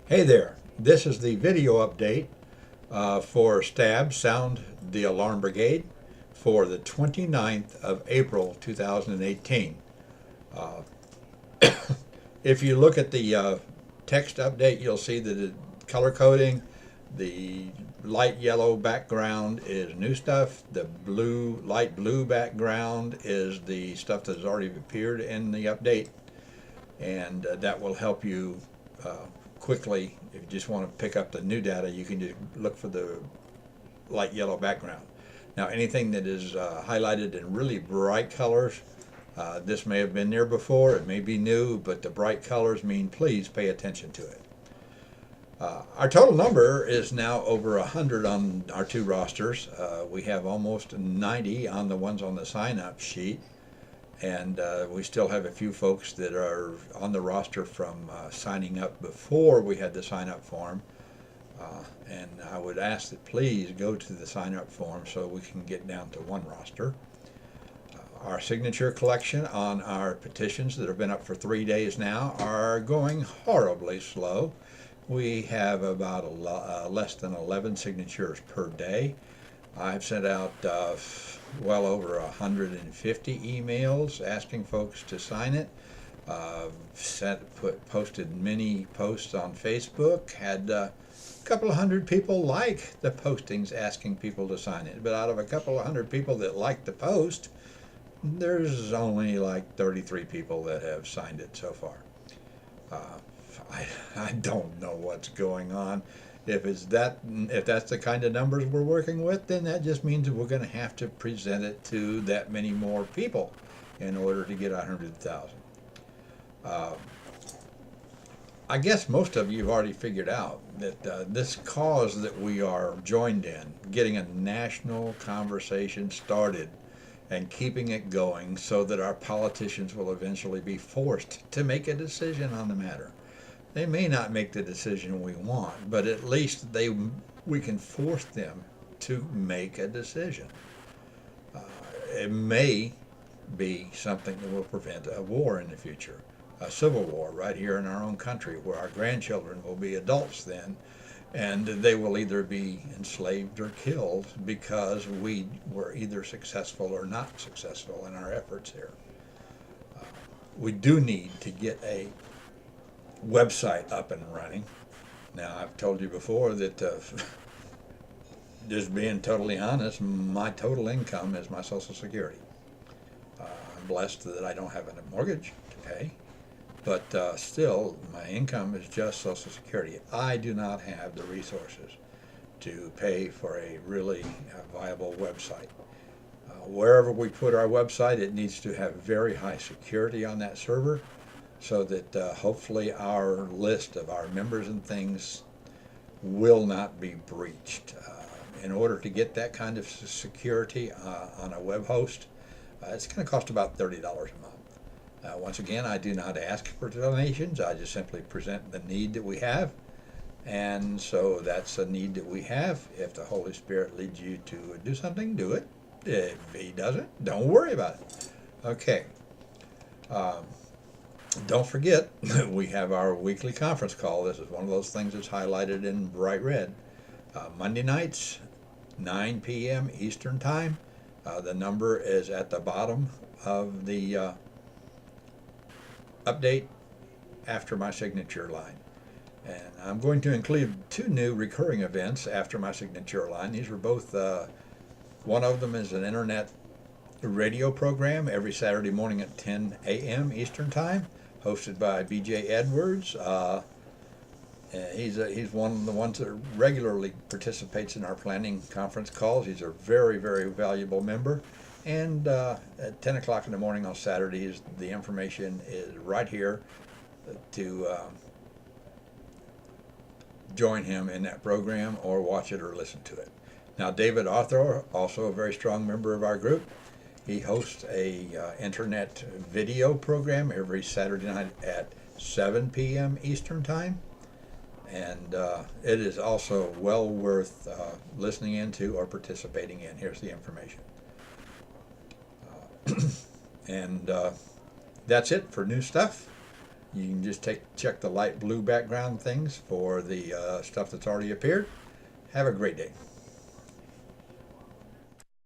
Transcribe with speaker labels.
Speaker 1: Hey there, this is the video update for STAB, Sound the Alarm Brigade, for the 29th of April 2018. Uh, if you look at the text update, you'll see that the color coding, the light yellow background is new stuff, the light blue background is the stuff that has already appeared in the update, and that will help you uh, quickly. If you just want to pick up the new data, you can just look for the light yellow background. Now, anything that is highlighted in really bright colors, this may have been there before, it may be new, but the bright colors mean please pay attention to it. Our total number is now over 100 on our two rosters. We have almost 90 on the ones on the sign-up sheet, and we still have a few folks that are on the roster from signing up before we had the sign-up form. And I would ask that please go to the sign-up form so we can get down to one roster. Our signature collection on our petitions that have been up for 3 days now are going horribly slow. We have about less than 11 signatures per day. I've sent out well over 150 emails asking folks to sign it. Posted many posts on Facebook, had a couple of hundred people like the postings asking people to sign it. But out of a couple of hundred people that liked the post, there's only like 33 people that have signed it so far. Uh, I don't know what's going on. If that's the kind of numbers we're working with, then that just means that we're going to have to present it to that many more people in order to get 100,000. I guess most of you have already figured out that this cause that we are joined in, getting a national conversation started and keeping it going so that our politicians will eventually be forced to make a decision on the matter. They may not make the decision we want, but at least we can force them to make a decision. Uh, it may be something that will prevent a war in the future, a civil war right here in our own country, where our grandchildren will be adults then, and they will either be enslaved or killed because we were either successful or not successful in our efforts here. We do need to get a website up and running. Now, I've told you before that just being totally honest, my total income is my Social Security. I'm blessed that I don't have a mortgage to pay, but still, my income is just Social Security. I do not have the resources to pay for a really viable website. Wherever we put our website, it needs to have very high security on that server so that hopefully our list of our members and things will not be breached. In order to get that kind of security on a web host, it's going to cost about $30 a month. Once again, I do not ask for donations. I just simply present the need that we have. And so that's a need that we have. If the Holy Spirit leads you to do something, do it. If He doesn't, don't worry about it. Okay. Don't forget, we have our weekly conference call. This is one of those things that's highlighted in bright red. Monday nights, 9 p.m. Eastern Time. The number is at the bottom of the update after my signature line. And I'm going to include two new recurring events after my signature line. These are both, one of them is an internet radio program every Saturday morning at 10 a.m. Eastern Time, hosted by B.J. Edwards. He's one of the ones that regularly participates in our planning conference calls. He's a very, very valuable member. And at 10 o'clock in the morning on Saturdays, the information is right here to join him in that program or watch it or listen to it. Now, David Arthur, also a very strong member of our group, he hosts a internet video program every Saturday night at 7 p.m. Eastern Time. And it is also well worth listening into or participating in. Here's the information. And that's it for new stuff. You can just check the light blue background things for the stuff that's already appeared. Have a great day.